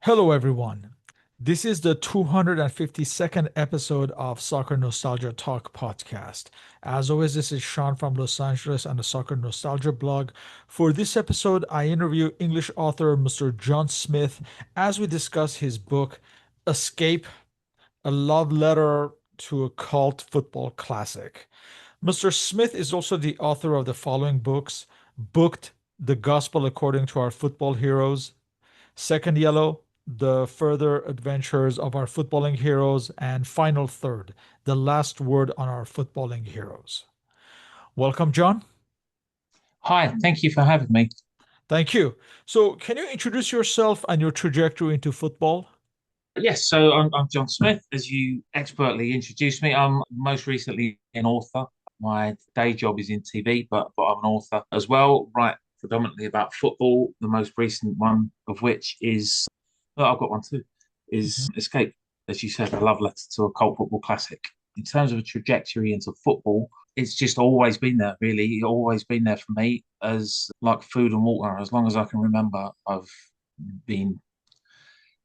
Hello, everyone. This is the 252nd episode of Soccer Nostalgia Talk Podcast. As always, this is Sean from Los Angeles and the Soccer Nostalgia blog. For this episode, I interview English author Mr. John Smith as we discuss his book, Escape, a love letter to a cult football classic. Mr. Smith is also the author of the following books: Booked, The Gospel According to Our Football Heroes; Second Yellow, The Further Adventures of Our Footballing Heroes; and Final Third, The Last Word on Our Footballing Heroes. Welcome, John. Hi, thank you for having me. Thank you. So, can you introduce yourself and your trajectory into football? Yes, so I'm John Smith. As you expertly introduced me, I'm most recently an author. My day job is in TV, but I'm an author as well, write predominantly about football. The most recent one of which is, well, I've got one too, Mhm. is Escape. As you said, a love letter to a cult football classic. In terms of a trajectory into football, it's just always been there, really. Always been there for me as like food and water. As long as I can remember, I've been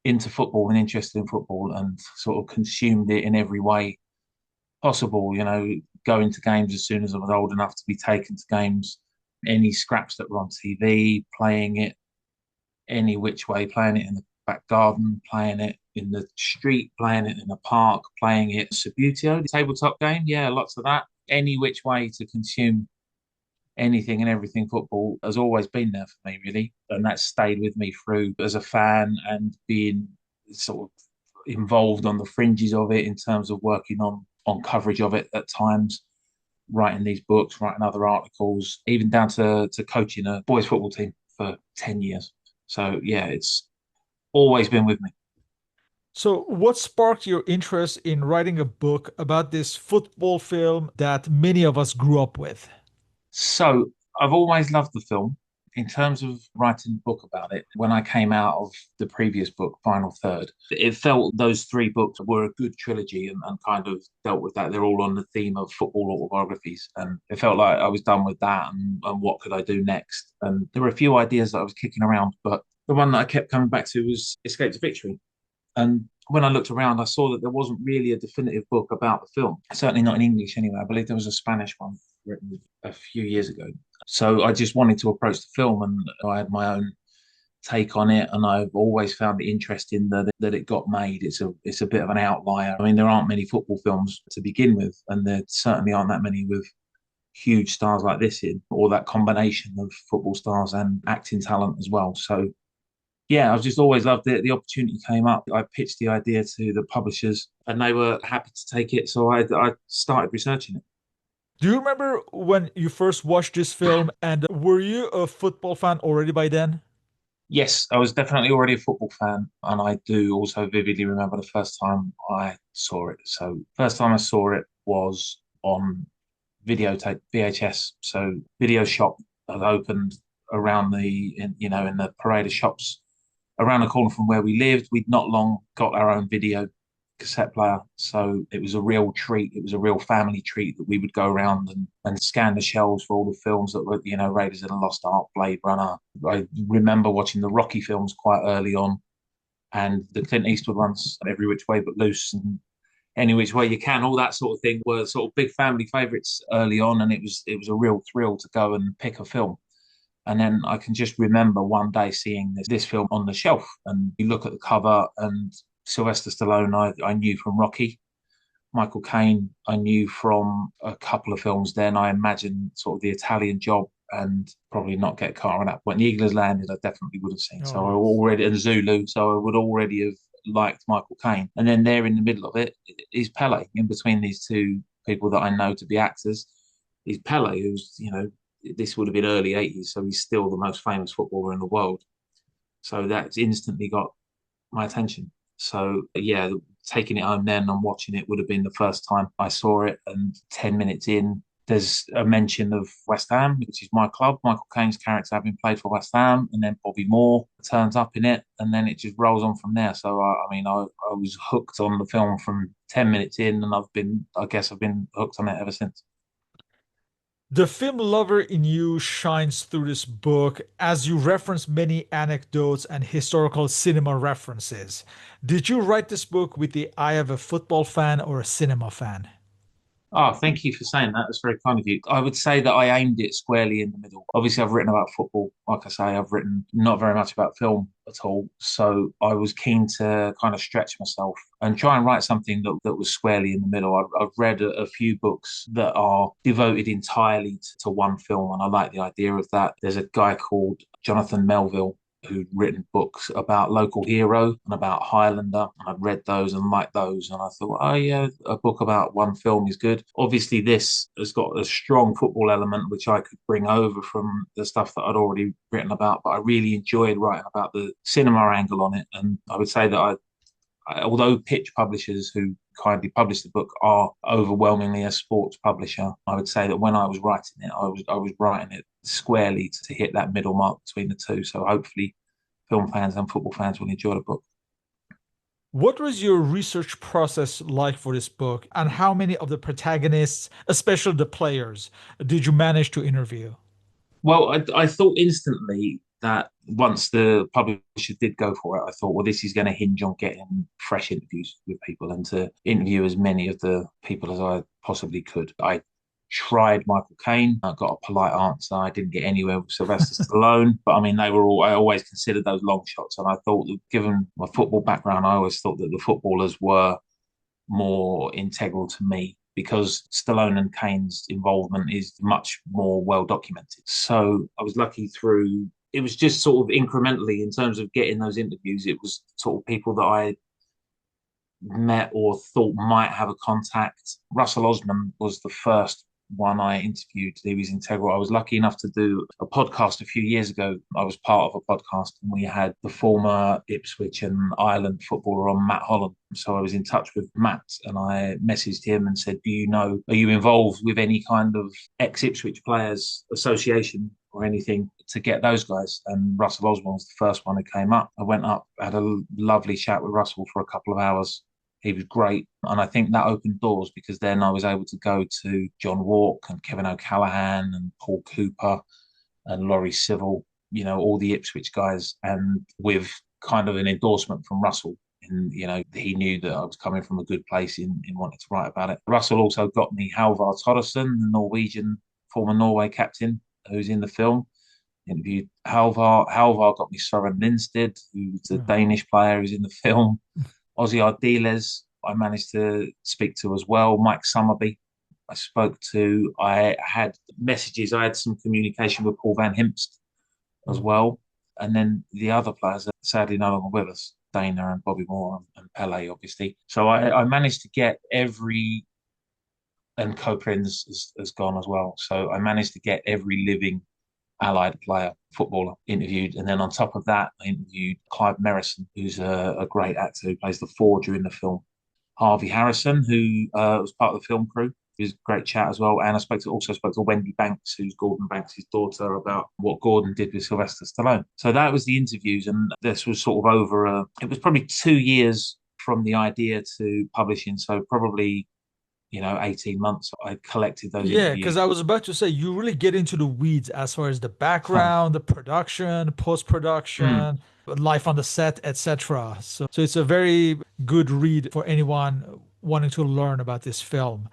into football and interested in football and sort of consumed it in every way possible, going to games as soon as I was old enough to be taken to games, any scraps that were on TV, playing it any which way, playing it in the back garden, playing it in the street, playing it in the park, playing it Subbuteo, the tabletop game. Yeah, lots of that. Any which way to consume anything and everything football has always been there for me, really. And that's stayed with me through as a fan and being sort of involved on the fringes of it in terms of working on coverage of it at times, writing these books, writing other articles, even down to coaching a boys football team for 10 years. So yeah, it's always been with me. So, what sparked your interest in writing a book about this football film that many of us grew up with? So I've always loved the film. In terms of writing a book about it, when I came out of the previous book, Final Third, it felt those three books were a good trilogy and kind of dealt with that. They're all on the theme of football autobiographies. And it felt like I was done with that and what could I do next? And there were a few ideas that I was kicking around, but the one that I kept coming back to was Escape to Victory. And when I looked around, I saw that there wasn't really a definitive book about the film. Certainly not in English, anyway. I believe there was a Spanish one written a few years ago. So I just wanted to approach the film, and I had my own take on it. And I've always found it interesting that it got made. It's a bit of an outlier. I mean, there aren't many football films to begin with, and there certainly aren't that many with huge stars like this in, or that combination of football stars and acting talent as well. So yeah, I've just always loved it. The opportunity came up. I pitched the idea to the publishers and they were happy to take it. So I started researching it. Do you remember when you first watched this film, and were you a football fan already by then? Yes, I was definitely already a football fan. And I do also vividly remember the first time I saw it. So, first time I saw it was on videotape, VHS. So, video shop had opened around in the parade of shops around the corner from where we lived. We'd not long got our own video cassette player. So it was a real treat. It was a real family treat that we would go around and scan the shelves for all the films that were, Raiders of the Lost Ark, Blade Runner. I remember watching the Rocky films quite early on and the Clint Eastwood ones, Every Which Way But Loose and Any Which Way You Can, all that sort of thing were sort of big family favourites early on. And it was a real thrill to go and pick a film. And then I can just remember one day seeing this film on the shelf, and you look at the cover, and Sylvester Stallone, I knew from Rocky. Michael Caine, I knew from a couple of films. Then I imagine sort of the Italian Job, and probably Not Get Caught on that point. The Eagle Has Landed, I definitely would have seen. Oh, So I yes. already, and Zulu, so I would already have liked Michael Caine. And then there in the middle of it is Pele, in between these two people that I know to be actors. Is Pele, who's, this would have been early 80s, so he's still the most famous footballer in the world. So that's instantly got my attention. So yeah, taking it home then and watching it would have been the first time I saw it. And 10 minutes in, there's a mention of West Ham, which is my club. Michael Caine's character having played for West Ham, and then Bobby Moore turns up in it, and then it just rolls on from there. So I was hooked on the film from 10 minutes in, and I guess I've been hooked on it ever since. The film lover in you shines through this book as you reference many anecdotes and historical cinema references. Did you write this book with the eye of a football fan or a cinema fan? Oh, thank you for saying that. That's very kind of you. I would say that I aimed it squarely in the middle. Obviously, I've written about football. Like I say, I've written not very much about film at all. So I was keen to kind of stretch myself and try and write something that was squarely in the middle. I've read a few books that are devoted entirely to one film, and I like the idea of that. There's a guy called Jonathan Melville who'd written books about Local Hero and about Highlander. And I'd read those and liked those. And I thought, oh, yeah, a book about one film is good. Obviously, this has got a strong football element, which I could bring over from the stuff that I'd already written about. But I really enjoyed writing about the cinema angle on it. And I would say that although Pitch Publishers, who kindly published the book, are overwhelmingly a sports publisher, I would say that when I was writing it, I was writing it squarely to hit that middle mark between the two. So hopefully, film fans and football fans will enjoy the book. What was your research process like for this book, and how many of the protagonists, especially the players, did you manage to interview? Well, I thought instantly that once the publisher did go for it, I thought, well, this is going to hinge on getting fresh interviews with people and to interview as many of the people as I possibly could. I tried Michael Caine. I got a polite answer. I didn't get anywhere with Sylvester Stallone, but I mean, they were all, I always considered those long shots. And I thought that given my football background, I always thought that the footballers were more integral to me because Stallone and Kane's involvement is much more well documented. So I was lucky through it was just sort of incrementally in terms of getting those interviews. It was sort of people that I met or thought might have a contact. Russell Osman was the first one I interviewed. He was integral. I was lucky enough to do a podcast a few years ago. I was part of a podcast and we had the former Ipswich and Ireland footballer on, Matt Holland. So I was in touch with Matt and I messaged him and said, are you involved with any kind of ex Ipswich players association or anything to get those guys? And Russell Osman was the first one who came up. I went up, had a lovely chat with Russell for a couple of hours. He was great. And I think that opened doors because then I was able to go to John Walk and Kevin O'Callaghan and Paul Cooper and Laurie Civil, all the Ipswich guys, and with kind of an endorsement from Russell. And, he knew that I was coming from a good place in wanting to write about it. Russell also got me Halvard Todderson, the Norwegian former Norway captain who's in the film. Interviewed Halvard. Halvard got me Søren Lindstedt, who's the Danish player who's in the film. Ozzy Ardiles, I managed to speak to as well. Mike Summerby, I spoke to. I had messages. I had some communication with Paul Van Himst as well. And then the other players are sadly no longer with us, Dana and Bobby Moore and Pele, obviously. So I managed to get and Coprins has gone as well. So I managed to get every living allied player, footballer interviewed. And then on top of that, I interviewed Clive Merrison, who's a great actor who plays the Forger in the film. Harvey Harrison, who was part of the film crew. It was a great chat as well. And also spoke to Wendy Banks, who's Gordon Banks' daughter, about what Gordon did with Sylvester Stallone. So that was the interviews. And this was sort of it was probably 2 years from the idea to publishing. So probably 18 months, I collected those Yeah, because I interviews. was about to say you really get into the weeds as far as the background, the production, Mm. post-production, life on the set, etc. So it's a very good read for anyone wanting to learn about this film.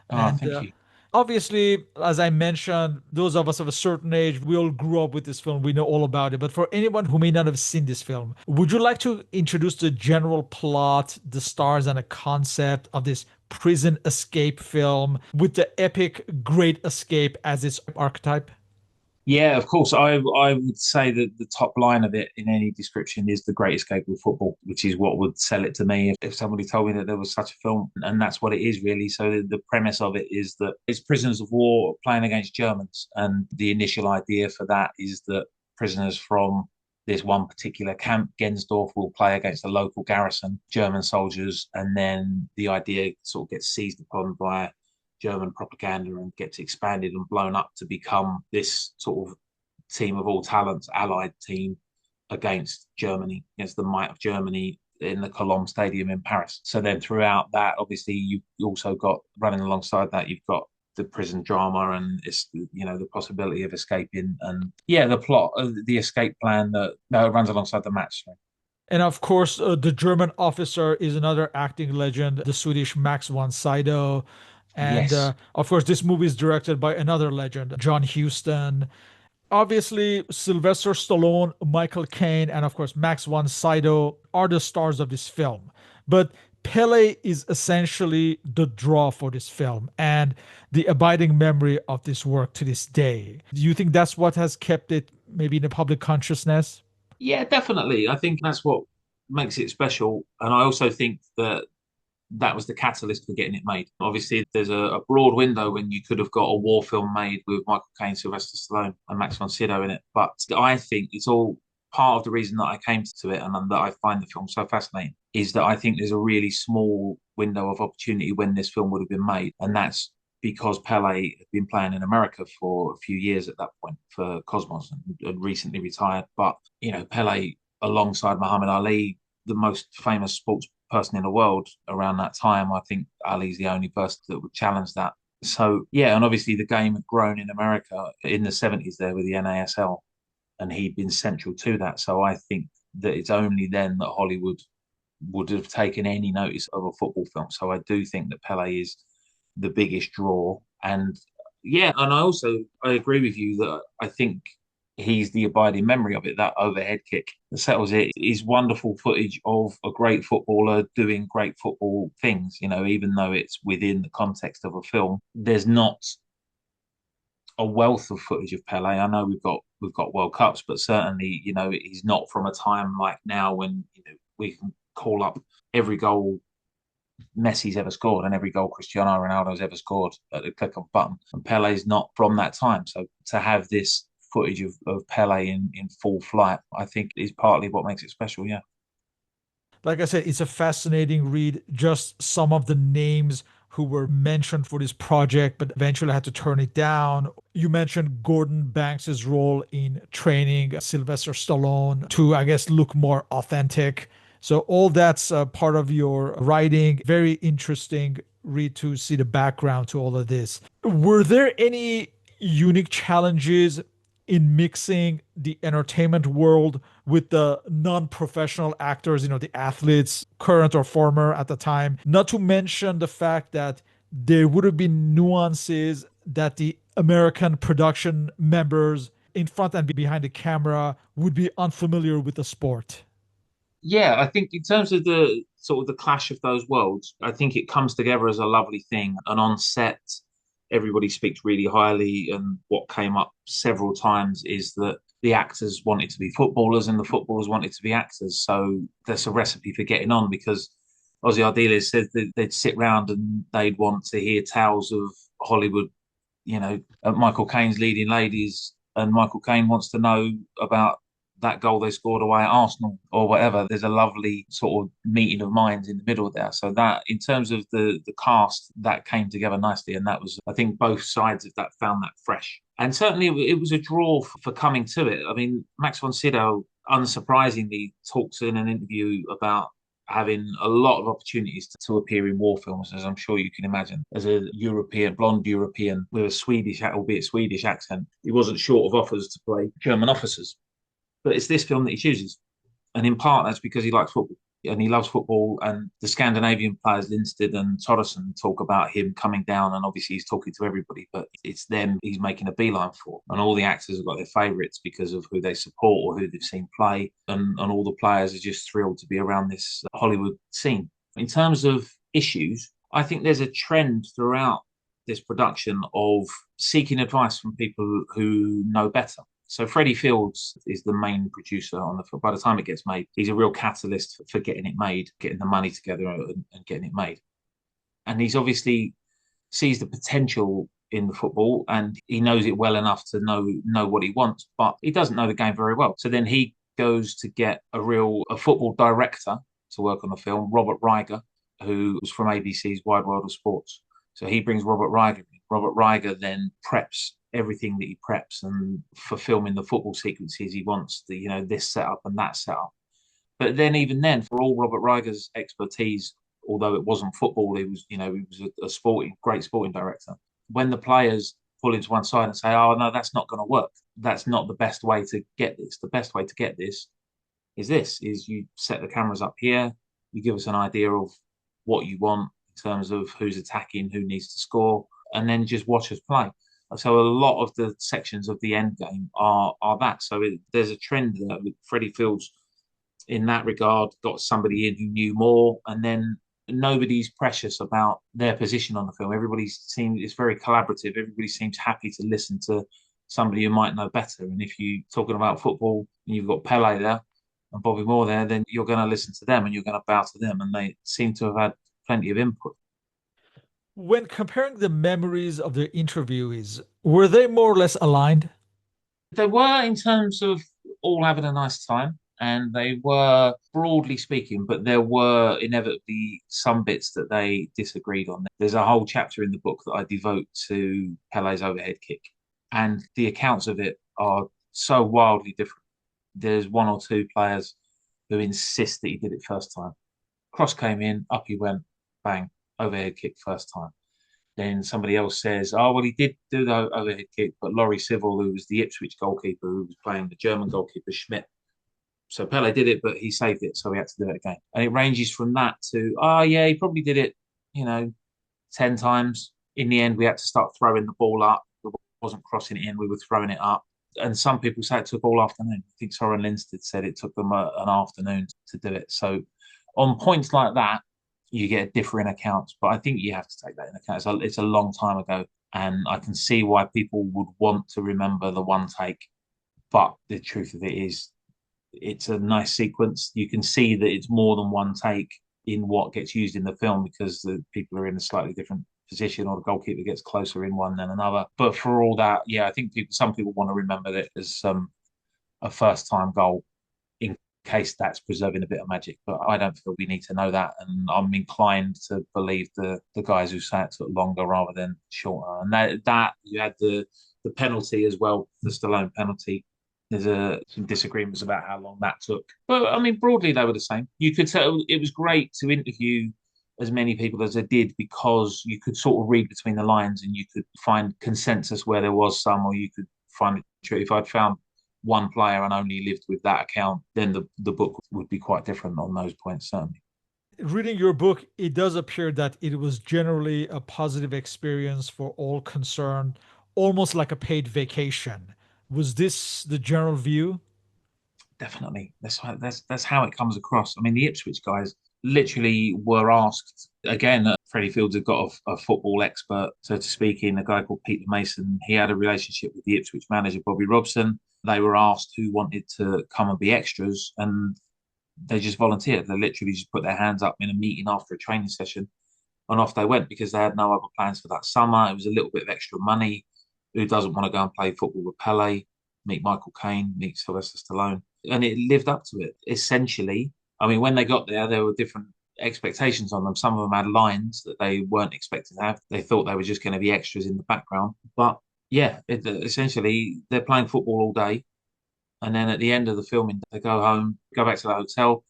And Thank you. obviously, as I mentioned, those of us of a certain age, we all grew up with this film. We know all about it. But for anyone who may not have seen this film, would you like to introduce the general plot, the stars, and the concept of this prison escape film with the epic Great Escape as its archetype? Yeah, of course. I would say that the top line of it in any description is the great escape of football, which is what would sell it to me if somebody told me that there was such a film. And that's what it is really. So the premise of it is that it's prisoners of war playing against Germans. And the initial idea for that is that prisoners from this one particular camp, Gensdorf, will play against a local garrison, German soldiers. And then the idea sort of gets seized upon by German propaganda and gets expanded and blown up to become this sort of team of all talents, allied team against Germany, against the might of Germany in the Cologne Stadium in Paris. So then throughout that, obviously, you've also got running alongside that, you've got the prison drama and it's the possibility of escaping and yeah, the plot, the escape plan that runs alongside the match. And of course, the German officer is another acting legend, the Swedish Max von Sydow. And Yes. of course, this movie is directed by another legend, John Huston. Obviously, Sylvester Stallone, Michael Caine, and of course, Max von Sydow are the stars of this film. But Pele is essentially the draw for this film and the abiding memory of this work to this day. Do you think that's what has kept it maybe in the public consciousness? Yeah, definitely. I think that's what makes it special. And I also think that that was the catalyst for getting it made. Obviously, there's a broad window when you could have got a war film made with Michael Caine, Sylvester Stallone, and Max von Sydow in it. But I think it's all part of the reason that I came to it and that I find the film so fascinating is that I think there's a really small window of opportunity when this film would have been made. And that's because Pele had been playing in America for a few years at that point for Cosmos and recently retired. But, Pele alongside Muhammad Ali, the most famous sports person in the world around that time. I think Ali's the only person that would challenge that. So yeah, and obviously the game had grown in America in the 70s there with the NASL, and he'd been central to that. So I think that it's only then that Hollywood would have taken any notice of a football film. So I do think that Pele is the biggest draw. And yeah, and I agree with you that I think he's the abiding memory of it, that overhead kick that settles it is wonderful footage of a great footballer doing great football things, even though it's within the context of a film. There's not a wealth of footage of Pele. I know we've got World Cups, but certainly, he's not from a time like now when we can call up every goal Messi's ever scored and every goal Cristiano Ronaldo's ever scored at the click of a button. And Pele's not from that time. So to have this footage of Pele in full flight, I think is partly what makes it special. Yeah. Like I said, it's a fascinating read. Just some of the names who were mentioned for this project, but eventually had to turn it down. You mentioned Gordon Banks's role in training Sylvester Stallone to, I guess, look more authentic. So all that's part of your writing. Very interesting read to see the background to all of this. Were there any unique challenges in mixing the entertainment world with the non-professional actors, the athletes, current or former at the time? Not to mention the fact that there would have been nuances that the American production members in front and behind the camera would be unfamiliar with the sport. Yeah, I think in terms of the sort of the clash of those worlds, I think it comes together as a lovely thing. And on set, everybody speaks really highly. And what came up several times is that the actors wanted to be footballers and the footballers wanted to be actors. So that's a recipe for getting on because Ozzy Ardiles said that they'd sit round and they'd want to hear tales of Hollywood, Michael Caine's leading ladies, and Michael Caine wants to know about that goal they scored away at Arsenal or whatever. There's a lovely sort of meeting of minds in the middle there. So that, in terms of the cast, that came together nicely, and that was, I think, both sides of that found that fresh. And certainly, it was a draw for coming to it. I mean, Max von Sydow, unsurprisingly, talks in an interview about having a lot of opportunities to appear in war films, as I'm sure you can imagine. As a European, blonde European with a Swedish, albeit Swedish accent, he wasn't short of offers to play German officers. But it's this film that he chooses. And in part, that's because he likes football and he loves football. And the Scandinavian players, Lindstedt and Todderson, talk about him coming down. And obviously, he's talking to everybody, but it's them he's making a beeline for. And all the actors have got their favourites because of who they support or who they've seen play. And all the players are just thrilled to be around this Hollywood scene. In terms of issues, I think there's a trend throughout this production of seeking advice from people who know better. So Freddie Fields is the main producer on the film. By the time it gets made, he's a real catalyst for getting it made, getting the money together and getting it made. And he's obviously sees the potential in the football and he knows it well enough to know what he wants, but he doesn't know the game very well. So then he goes to get a football director to work on the film, Robert Ryger, who was from ABC's Wide World of Sports. So he brings Robert Ryger in. Robert Ryger then preps everything that he preps and for filming the football sequences he wants this setup and that setup. But then even then, for all Robert Ryger's expertise, although it wasn't football, he was a great sporting director. when the players pull into one side and say, "Oh no, that's not going to work. That's not the best way to get this. The best way to get this is this: is you set the cameras up here, you give us an idea of what you want in terms of who's attacking, who needs to score, and then just watch us play." So a lot of the sections of the end game are that. So there's a trend there. Freddie Fields, in that regard, got somebody in who knew more, and then nobody's precious about their position on the film. Everybody seems it's very collaborative. Everybody seems happy to listen to somebody who might know better. And if you're talking about football and you've got Pele there and Bobby Moore there, then you're going to listen to them and you're going to bow to them. And they seem to have had plenty of input. When comparing the memories of the interviewees, were they more or less aligned? They were in terms of all having a nice time, and they were broadly speaking, but there were inevitably some bits that they disagreed on. There's a whole chapter in the book that I devote to Pele's overhead kick, and the accounts of it are so wildly different. There's one or two players who insist that he did it first time. Cross came in, up he went, bang, overhead kick first time. Then somebody else says, "Oh, well, he did do the overhead kick, but Laurie Civil, who was the Ipswich goalkeeper, who was playing the German goalkeeper Schmidt, so Pele did it, but he saved it, so he had to do it again." And it ranges from that to, "Oh, yeah, he probably did it, you know, 10 times. In the end, we had to start throwing the ball up. We wasn't crossing it in, we were throwing it up." And some people say it took all afternoon. I think Soren Lindsted said it took them an afternoon to do it. So on points like that, you get differing accounts. But I think you have to take that in account. It's a long time ago. And I can see why people would want to remember the one take. But the truth of it is, it's a nice sequence. You can see that it's more than one take in what gets used in the film because the people are in a slightly different position or the goalkeeper gets closer in one than another. But for all that, yeah, I think some people want to remember it as a first time goal in case that's preserving a bit of magic. But I don't feel we need to know that. And I'm inclined to believe the guys who say it took longer rather than shorter. And that you had the penalty as well, the Stallone penalty. There's some disagreements about how long that took. But I mean, broadly, they were the same. You could tell it was great to interview as many people as I did because you could sort of read between the lines and you could find consensus where there was some, or you could find it true. If I'd found one player and only lived with that account, then the book would be quite different on those points, certainly. Reading your book, it does appear that it was generally a positive experience for all concerned, almost like a paid vacation. Was this the general view? Definitely. That's how it comes across. I mean, the Ipswich guys literally were asked again. Freddie Fields had got a football expert, so to speak, in a guy called Peter Mason. He had a relationship with the Ipswich manager Bobby Robson. They were asked who wanted to come and be extras, and they just volunteered. They literally just put their hands up in a meeting after a training session, and off they went because they had no other plans for that summer. It was a little bit of extra money. Who doesn't want to go and play football with Pele, meet Michael Caine, meet Sylvester Stallone? And it lived up to it. Essentially, I mean, when they got there were different expectations on them. Some of them had lines that they weren't expected to have. They thought they were just going to be extras in the background. But yeah, essentially, they're playing football all day. And then at the end of the filming, they go home, go back to the hotel,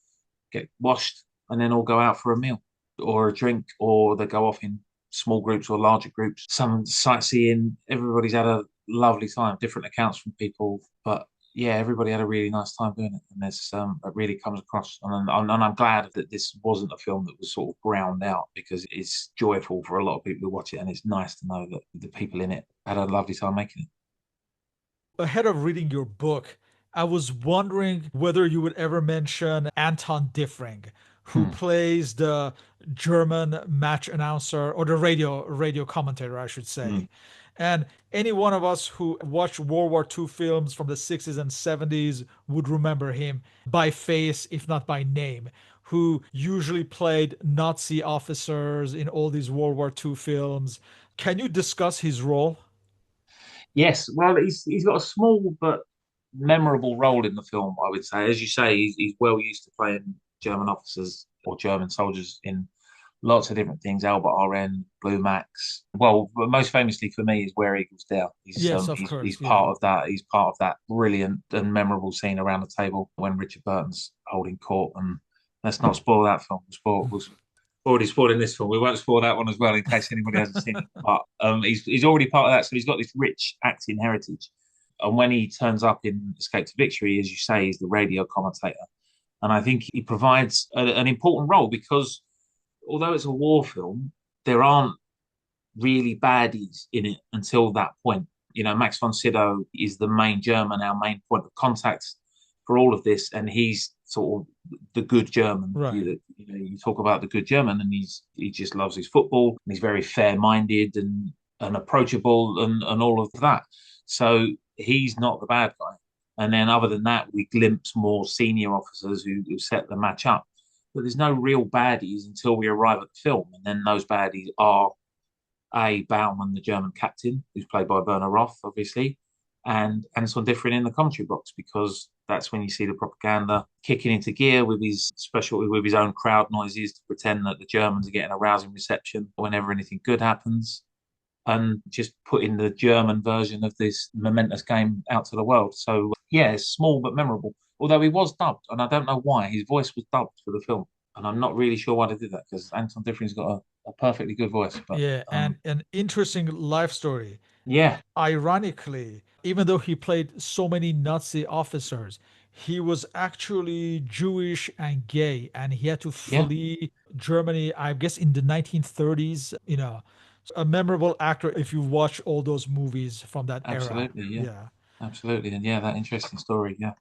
get washed, and then all go out for a meal or a drink, or they go off in small groups or larger groups. Some sightseeing. Everybody's had a lovely time. Different accounts from people, but yeah, everybody had a really nice time doing it, and this it really comes across. And I'm glad that this wasn't a film that was sort of ground out because it's joyful for a lot of people who watch it, and it's nice to know that the people in it had a lovely time making it. Ahead of reading your book, I was wondering whether you would ever mention Anton Diffring, who Hmm. plays the German match announcer or the radio commentator, I should Hmm. say. And any one of us who watched World War II films from the 60s and 70s would remember him by face, if not by name, who usually played Nazi officers in all these World War II films. Can you discuss his role? Yes, well, he's got a small but memorable role in the film. I would say, as you say, he's well used to playing German officers or German soldiers in lots of different things. Albert RN, Blue Max. Well, most famously for me is Where Eagles Dare. Yes, of He's course. Yeah. part of that. He's part of that brilliant and memorable scene around the table when Richard Burton's holding court. And let's not spoil that film. already spoiling this film. We won't spoil that one as well in case anybody hasn't seen it. But he's already part of that, so he's got this rich acting heritage. And when he turns up in Escape to Victory, as you say, he's the radio commentator. And I think he provides an important role because although it's a war film, there aren't really baddies in it until that point. You know, Max von Sydow is the main German, our main point of contact for all of this, and he's sort of the good German. Right. You talk about the good German, and he just loves his football, and he's very fair-minded and approachable, and all of that. So he's not the bad guy. And then, other than that, we glimpse more senior officers who set the match up. But there's no real baddies until we arrive at the film, and then those baddies are Baumann, the German captain, who's played by Werner Roth, obviously, and Anton Differin in the commentary box, because that's when you see the propaganda kicking into gear with his own crowd noises to pretend that the Germans are getting a rousing reception whenever anything good happens, and just putting the German version of this momentous game out to the world. So yeah, it's small but memorable. Although he was dubbed, and I don't know why his voice was dubbed for the film, and I'm not really sure why they did that because Anton Differin's got a perfectly good voice, but Yeah, and an interesting life story. yeah, Ironically, even though he played so many Nazi officers, he was actually Jewish and gay, and he had to yeah, flee Germany, I guess, in the 1930s. A memorable actor if you watch all those movies from that era. absolutely, yeah, Yeah. absolutely, and yeah, that interesting story, yeah.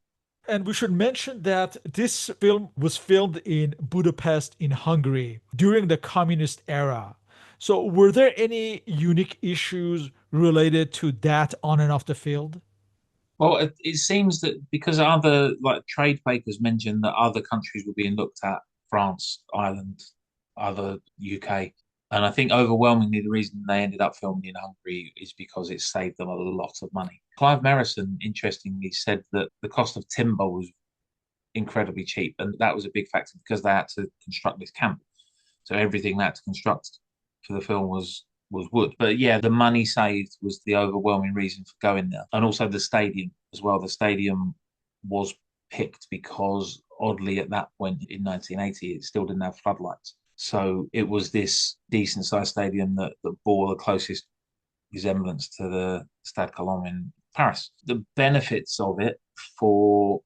And we should mention that this film was filmed in Budapest, in Hungary, during the communist era. So, were there any unique issues related to that on and off the field? Well, it seems that because other like trade papers mentioned that other countries were being looked at, France, Ireland, other UK, and I think overwhelmingly the reason they ended up filming in Hungary is because it saved them a lot of money. Clive Merrison, interestingly, said that the cost of timber was incredibly cheap, and that was a big factor because they had to construct this camp. So everything they had to construct for the film was wood. But yeah, the money saved was the overwhelming reason for going there, and also the stadium as well. The stadium was picked because oddly at that point in 1980 it still didn't have floodlights. So it was this decent sized stadium that bore the closest resemblance to the Stade Colombe in Paris. The benefits of it for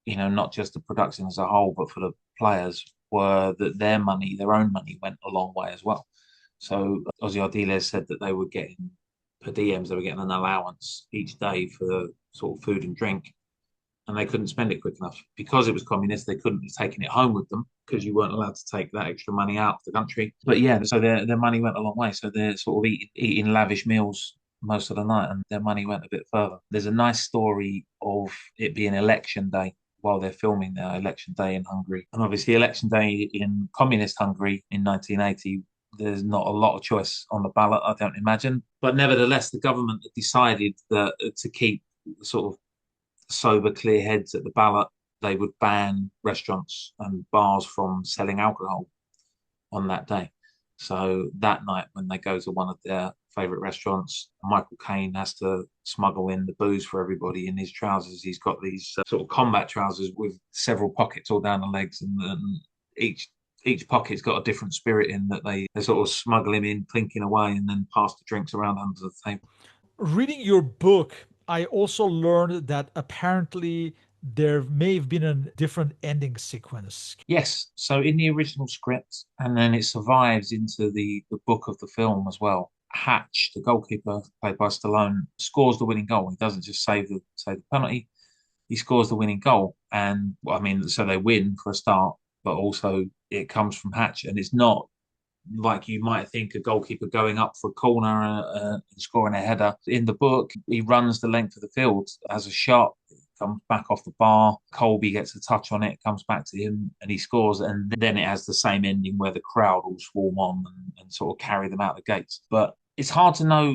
not just the production as a whole, but for the players were that their own money went a long way as well. So Ozzy Ardiles said that they were getting per diems, they were getting an allowance each day for sort of food and drink, and they couldn't spend it quick enough because it was communist. They couldn't have taken it home with them because you weren't allowed to take that extra money out of the country. But yeah, so their money went a long way. So they're sort of eating lavish meals most of the night, and their money went a bit further. There's a nice story of it being election day while they're filming their election day in Hungary. And obviously, election day in communist Hungary in 1980, there's not a lot of choice on the ballot, I don't imagine. But nevertheless, the government decided that to keep sort of sober, clear heads at the ballot, they would ban restaurants and bars from selling alcohol on that day. So that night, when they go to one of their favourite restaurants, Michael Caine has to smuggle in the booze for everybody in his trousers. He's got these sort of combat trousers with several pockets all down the legs, and each pocket's got a different spirit in that they sort of smuggle him in, clinking away, and then pass the drinks around under the table. Reading your book, I also learned that apparently there may have been a different ending sequence. Yes, so in the original script, and then it survives into the book of the film as well. Hatch, the goalkeeper played by Stallone, scores the winning goal. He doesn't just save the penalty; he scores the winning goal. And well, I mean, so they win for a start, but also it comes from Hatch, and it's not like you might think a goalkeeper going up for a corner and scoring a header. In the book, he runs the length of the field as a shot, comes back off the bar. Colby gets a touch on it, comes back to him, and he scores. And then it has the same ending where the crowd all swarm on and sort of carry them out the gates. But it's hard to know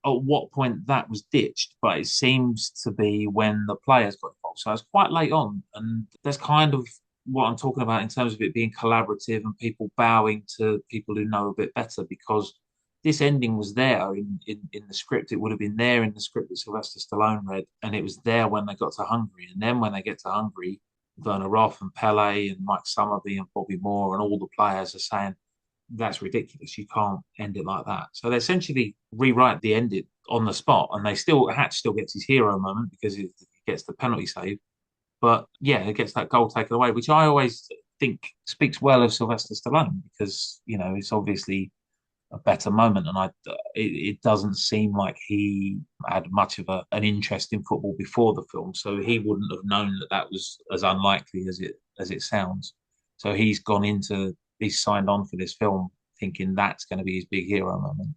at what point that was ditched, but it seems to be when the players got involved. So it's quite late on, and there's kind of what I'm talking about in terms of it being collaborative and people bowing to people who know a bit better because this ending was there in the script. It would have been there in the script that Sylvester Stallone read, and it was there when they got to Hungary. And then when they get to Hungary, Werner Roth and Pele and Mike Summerby and Bobby Moore and all the players are saying, that's ridiculous. You can't end it like that. So they essentially rewrite the ending on the spot, and they still Hatch still gets his hero moment because he gets the penalty save. But yeah, it gets that goal taken away, which I always think speaks well of Sylvester Stallone because it's obviously a better moment, and it doesn't seem like he had much of an interest in football before the film, so he wouldn't have known that that was as unlikely as it sounds. So he's signed on for this film thinking that's going to be his big hero moment,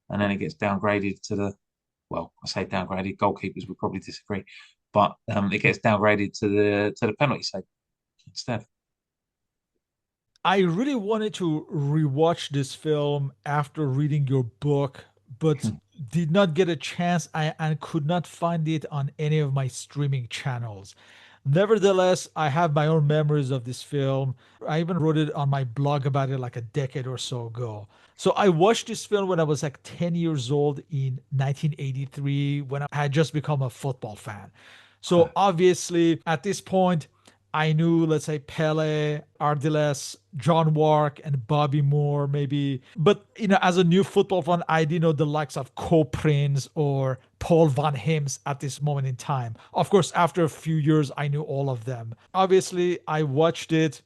and then it gets downgraded to I say downgraded. Goalkeepers would probably disagree, but it gets downgraded to the penalty save instead. I really wanted to rewatch this film after reading your book, but did not get a chance and could not find it on any of my streaming channels. Nevertheless, I have my own memories of this film. I even wrote it on my blog about it like a decade or so ago. So I watched this film when I was like 10 years old in 1983 when I had just become a football fan. So obviously, at this point, I knew, let's say, Pele, Ardiles, John Wark, and Bobby Moore, maybe. But, as a new football fan, I didn't know the likes of Co Prince or Paul Van Hims at this moment in time. Of course, after a few years, I knew all of them. Obviously, I watched it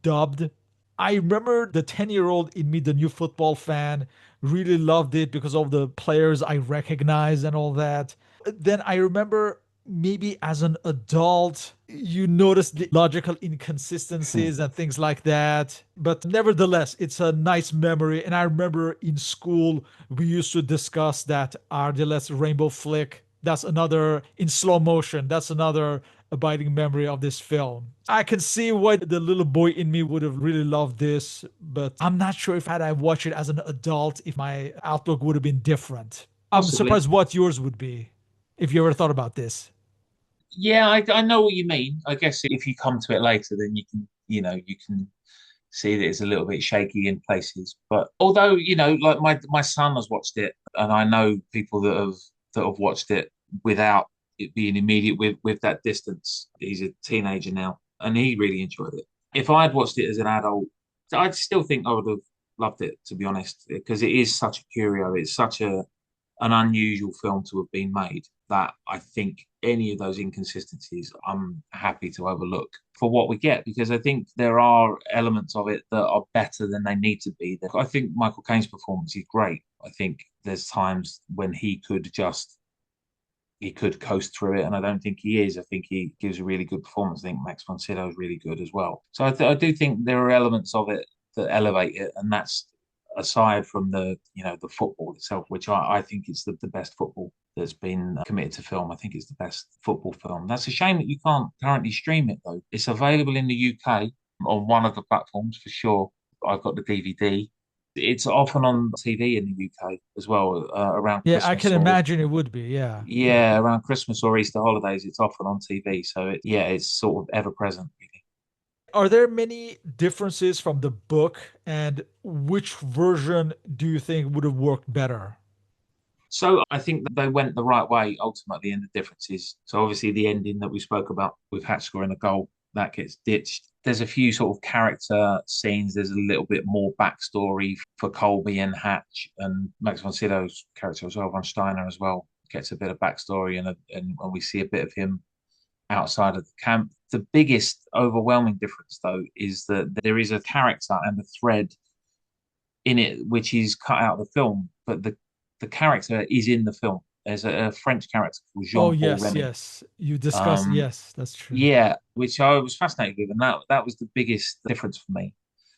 dubbed. I remember the 10-year-old in me, the new football fan, really loved it because of the players I recognize and all that. Then I remember maybe as an adult, you notice the logical inconsistencies and things like that. But nevertheless, it's a nice memory. And I remember in school, we used to discuss that Ardiles Rainbow Flick. That's another in slow motion. That's another abiding memory of this film. I can see why the little boy in me would have really loved this, but I'm not sure if had I watched it as an adult, if my outlook would have been different. I'm Possibly. surprised what yours would be if you ever thought about this. Yeah, I know what you mean. I guess if you come to it later, then you can see that it's a little bit shaky in places. But although, like my son has watched it, and I know people that have watched it without it being immediate with that distance. He's a teenager now, and he really enjoyed it. If I had watched it as an adult, I'd still think I would have loved it, to be honest, because it is such a curio. It's such an unusual film to have been made that I think any of those inconsistencies I'm happy to overlook for what we get because I think there are elements of it that are better than they need to be. I think Michael Caine's performance is great. I think there's times when he could coast through it, and I don't think he is. I think he gives a really good performance. I think Max von Sydow is really good as well. So I do think there are elements of it that elevate it, and that's aside from the football itself, which I think is the best football that's been committed to film. I think it's the best football film. That's a shame that you can't currently stream it though. It's available in the UK on one of the platforms for sure. I've got the DVD. It's often on TV in the UK as well around Yeah, I Christmas can or imagine it would be. Yeah. yeah, around Christmas or Easter holidays. It's often on TV, so it's sort of ever present. Really. Are there many differences from the book, and which version do you think would have worked better? So I think that they went the right way ultimately in the differences. So obviously the ending that we spoke about with Hatch scoring a goal that gets ditched. There's a few sort of character scenes. There's a little bit more backstory for Colby and Hatch and Max von Sydow's character as well, von Steiner as well gets a bit of backstory and we see a bit of him outside of the camp. The biggest overwhelming difference though is that there is a character and a thread in it which is cut out of the film, but the character is in the film. There's a French character called Oh, Jean-Paul yes, Remy. yes. You discussed, Um, yes, that's true. yeah, which I was fascinated with, and that was the biggest difference for me.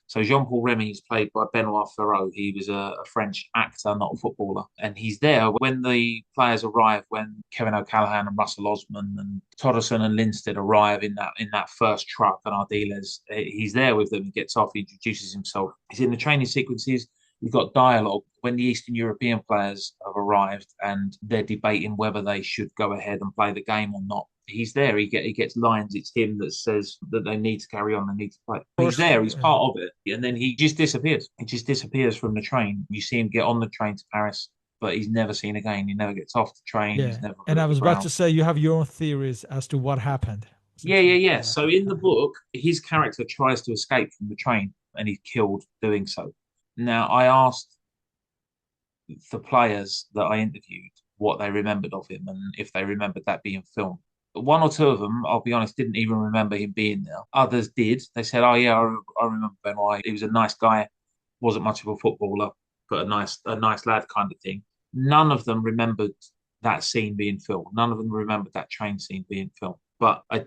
So Jean-Paul Remy is played by Benoit Ferrot. He was a French actor, not a footballer, and he's there when the players arrive. When Kevin O'Callaghan and Russell Osman and Todderson and Linstead arrive in that first truck, and Ardiles, he's there with them. He gets off, he introduces himself. He's in the training sequences. We've got dialogue when the Eastern European players have arrived and they're debating whether they should go ahead and play the game or not. He's there. He gets lines. It's him that says that they need to carry on. They need to play. Of He's course, there. He's yeah. part of it, and then he just disappears. He just disappears from the train. You see him get on the train to Paris, but he's never seen again. He never gets off the train. He's Yeah. never And heard I of the was about to ground. say you have your own theories as to what happened. Yeah, Essentially. yeah, yeah. Yeah. So in the book, his character tries to escape from the train, and he's killed doing so. Now, I asked the players that I interviewed what they remembered of him and if they remembered that being filmed. One or two of them, I'll be honest, didn't even remember him being there. Others did. They said, "Oh yeah, I remember Benoit. He was a nice guy. Wasn't much of a footballer, but a nice lad kind of thing." None of them remembered that scene being filmed. None of them remembered that train scene being filmed. But I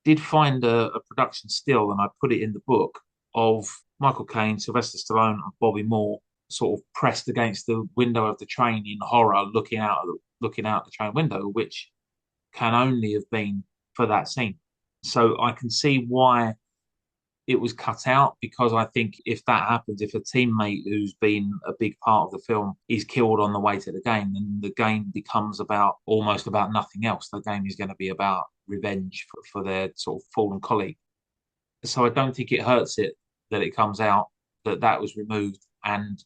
did find a production still, and I put it in the book of Michael Caine, Sylvester Stallone, and Bobby Moore sort of pressed against the window of the train in horror, looking out the train window, which can only have been for that scene. So I can see why it was cut out because I think if that happens, if a teammate who's been a big part of the film is killed on the way to the game, then the game becomes about almost about nothing else. The game is going to be about revenge for their sort of fallen colleague. So I don't think it hurts it that it comes out that was removed, and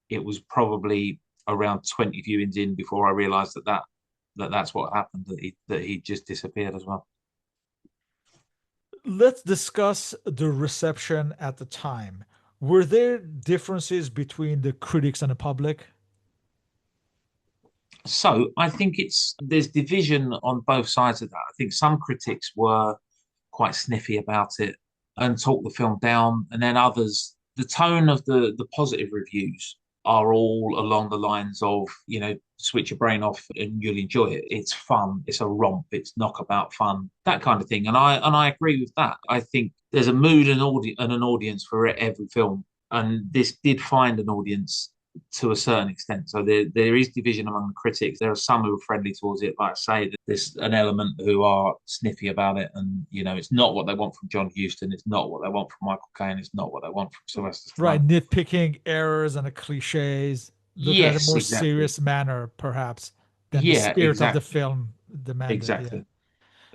it was probably around 20 viewings in before I realised that's what happened, that he just disappeared as well. Let's discuss the reception at the time. Were there differences between the critics and the public? So I think there's division on both sides of that. I think some critics were quite sniffy about it and talked the film down, and then others, the tone of the positive reviews are all along the lines of, switch your brain off and you'll enjoy it. It's fun, it's a romp, it's knockabout fun, that kind of thing. And I agree with that. I think there's a mood and an audience for every film, and this did find an audience to a certain extent. So there is division among the critics. There are some who are friendly towards it. Like I say, there's an element who are sniffy about it, and it's not what they want from John Huston. It's not what they want from Michael Caine. It's not what they want from Sylvester Right, Stallone. nitpicking errors and the cliches, look at a Yes, more exactly. serious manner, perhaps, than the Yeah, spirit of the exactly, film demanded. Yeah.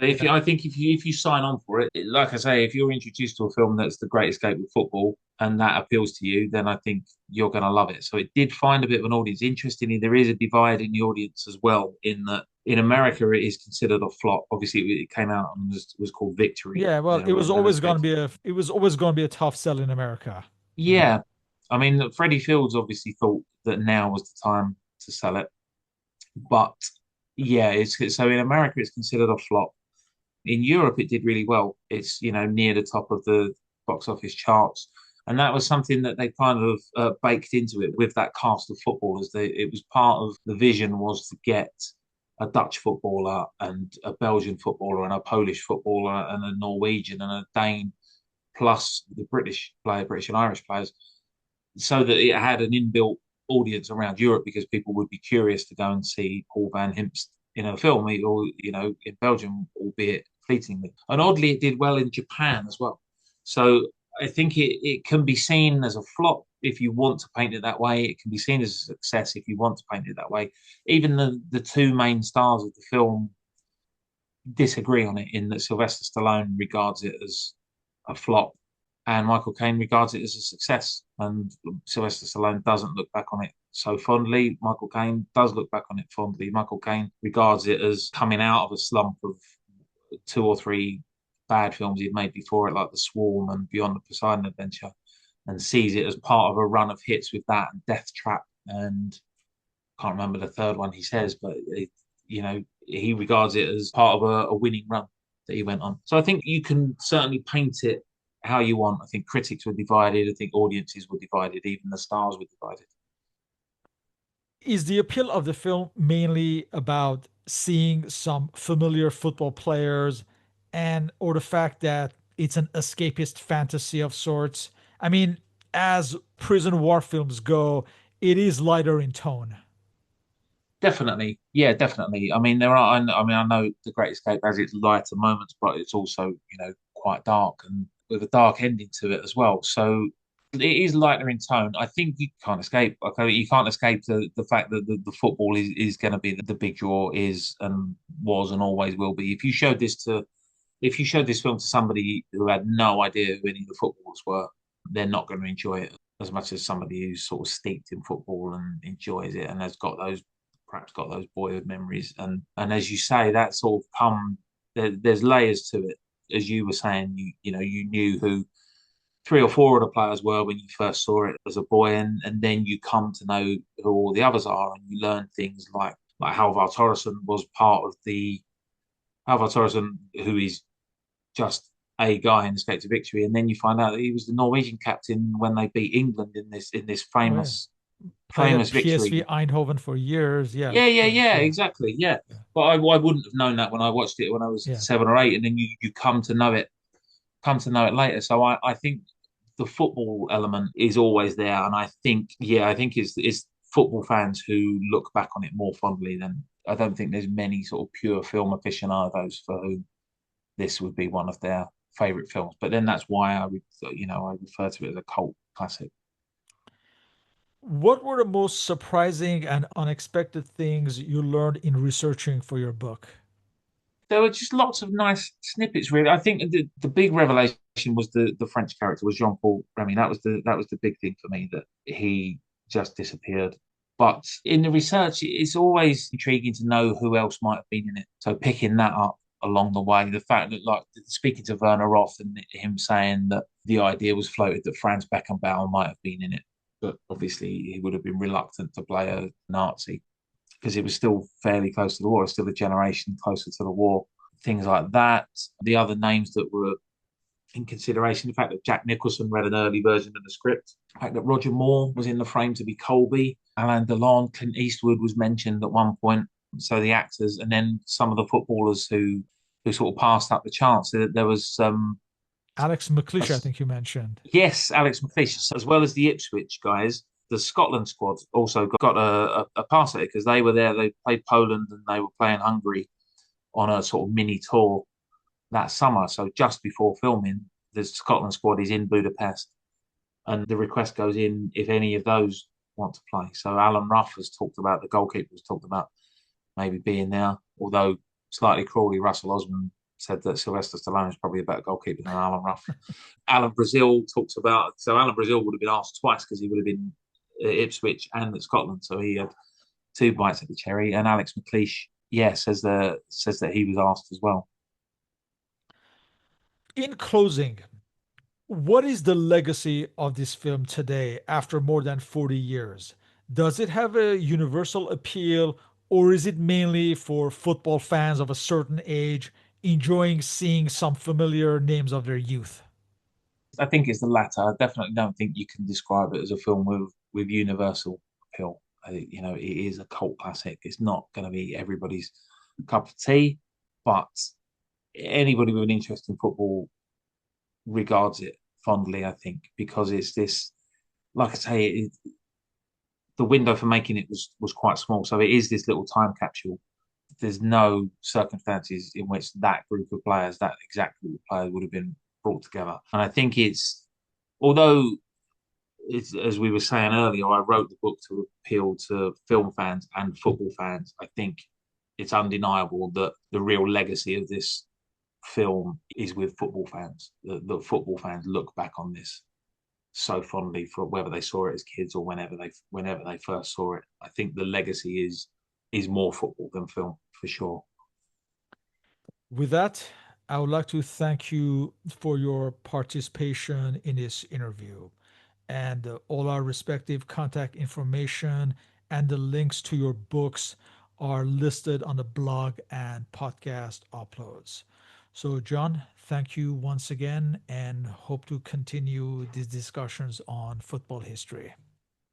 exactly. I think if you sign on for it, like I say, if you're introduced to a film that's the Great Escape with football and that appeals to you, then I think you're going to love it. So it did find a bit of an audience. Interestingly, there is a divide in the audience as well. In that, in America, it is considered a flop. Obviously, it came out and was called Victory. Yeah, well, There, it was always going to be a tough sell in America. Yeah. yeah. I mean, Freddie Fields obviously thought that now was the time to sell it, but yeah, so in America, it's considered a flop. In Europe, it did really well. It's near the top of the box office charts, and that was something that they kind of baked into it with that cast of footballers. It was part of the vision was to get a Dutch footballer and a Belgian footballer and a Polish footballer and a Norwegian and a Dane, plus the British and Irish players, so that it had an inbuilt audience around Europe because people would be curious to go and see Paul Van Himpst in a film, or in Belgium, albeit fleetingly. And oddly, it did well in Japan as well. So I think it can be seen as a flop if you want to paint it that way. It can be seen as a success if you want to paint it that way. Even the two main stars of the film disagree on it in that Sylvester Stallone regards it as a flop and Michael Caine regards it as a success. And Sylvester Stallone doesn't look back on it so fondly. Michael Caine does look back on it fondly. Michael Caine regards it as coming out of a slump of two or three bad films he'd made before it, like The Swarm and Beyond the Poseidon Adventure, and sees it as part of a run of hits with that and Death Trap and can't remember the third one he says, but he regards it as part of a winning run that he went on. So I think you can certainly paint it how you want. I think critics were divided. I think audiences were divided. Even the stars were divided. Is the appeal of the film mainly about seeing some familiar football players and or the fact that it's an escapist fantasy of sorts? I mean, as prison war films go, it is lighter in tone. Definitely, yeah, definitely. I mean, there are. I mean, I know The Great Escape has its lighter moments, but it's also quite dark and with a dark ending to it as well. So it is lighter in tone. I think you can't escape. Okay, you can't escape the fact that the football is going to be the big draw is and was and always will be. If you showed this film to somebody who had no idea who any of the footballers were, they're not going to enjoy it as much as somebody who's sort of steeped in football and enjoys it and has got those perhaps got those boyhood memories. And as you say, that sort of there's layers to it. As you were saying, you knew who three or four of the players were when you first saw it as a boy, and then you come to know who all the others are, and you learn things like Halvar Torresson was part of the Halvar Torresson, who is just a guy in Escape to Victory, and then you find out that he was the Norwegian captain when they beat England in this Oh yeah. Played famous at PSV victory. Eindhoven for years. Yeah, Yeah, sure. exactly, yeah. Yeah. But I wouldn't have known that when I watched it when I was Yeah. 7 or 8, and then you come to know it later. So I think the football element is always there, and I think it's football fans who look back on it more fondly than I don't think there's many sort of pure film aficionados for whom this would be one of their favorite films. But then that's why I refer to it as a cult classic. What were the most surprising and unexpected things you learned in researching for your book? There were just lots of nice snippets. Really, I think the big revelation was the French character was Jean Paul Remy. That was the big thing for me that he just disappeared. But in the research, it's always intriguing to know who else might have been in it. So picking that up along the way, the fact that like speaking to Werner Roth and him saying that the idea was floated that Franz Beckenbauer might have been in it, but obviously he would have been reluctant to play a Nazi because it was still fairly close to the war. It was still a generation closer to the war. Things like that. The other names that were in consideration, the fact that Jack Nicholson read an early version of the script, the fact that Roger Moore was in the frame to be Colby, Alain Delon, Clint Eastwood was mentioned at one point. So the actors, and then some of the footballers who sort of passed up the chance. There was Alex McLeish, I think you mentioned. yes, Alex McLeish, as well as the Ipswich guys. The Scotland squad also got a pass at it because they were there. They played Poland and they were playing Hungary on a sort of mini tour that summer. So just before filming, the Scotland squad is in Budapest, and the request goes in if any of those want to play. So Alan Ruff has talked about the goalkeeper has talked about maybe being there, although slightly cruelly, Russell Osman said that Sylvester Stallone is probably a better goalkeeper than Alan Ruff. Alan Brazil talks about so Alan Brazil would have been asked twice because he would have been at Ipswich and at Scotland, so he had two bites at the cherry. And Alex McLeish, yeah, says that he was asked as well. In closing, what is the legacy of this film today after more than 40 years? Does it have a universal appeal, or is it mainly for football fans of a certain age enjoying seeing some familiar names of their youth? I think it's the latter. I definitely don't think you can describe it as a film with universal appeal. It is a cult classic. It's not going to be everybody's cup of tea, but anybody with an interest in football regards it fondly. I think because it's this, like I say, the window for making it was quite small, so it is this little time capsule. There's no circumstances in which that group of players, that exact group of players, would have been brought together. And I think although as we were saying earlier, I wrote the book to appeal to film fans and football fans. I think it's undeniable that the real legacy of this film is with football fans. The football fans look back on this so fondly for whether they saw it as kids or whenever they first saw it. I think the legacy is more football than film for sure. With that, I would like to thank you for your participation in this interview. And all our respective contact information and the links to your books are listed on the blog and podcast uploads. So, John, thank you once again and hope to continue these discussions on football history.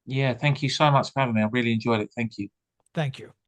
Yeah, thank you so much for having me. I really enjoyed it. Thank you. Thank you.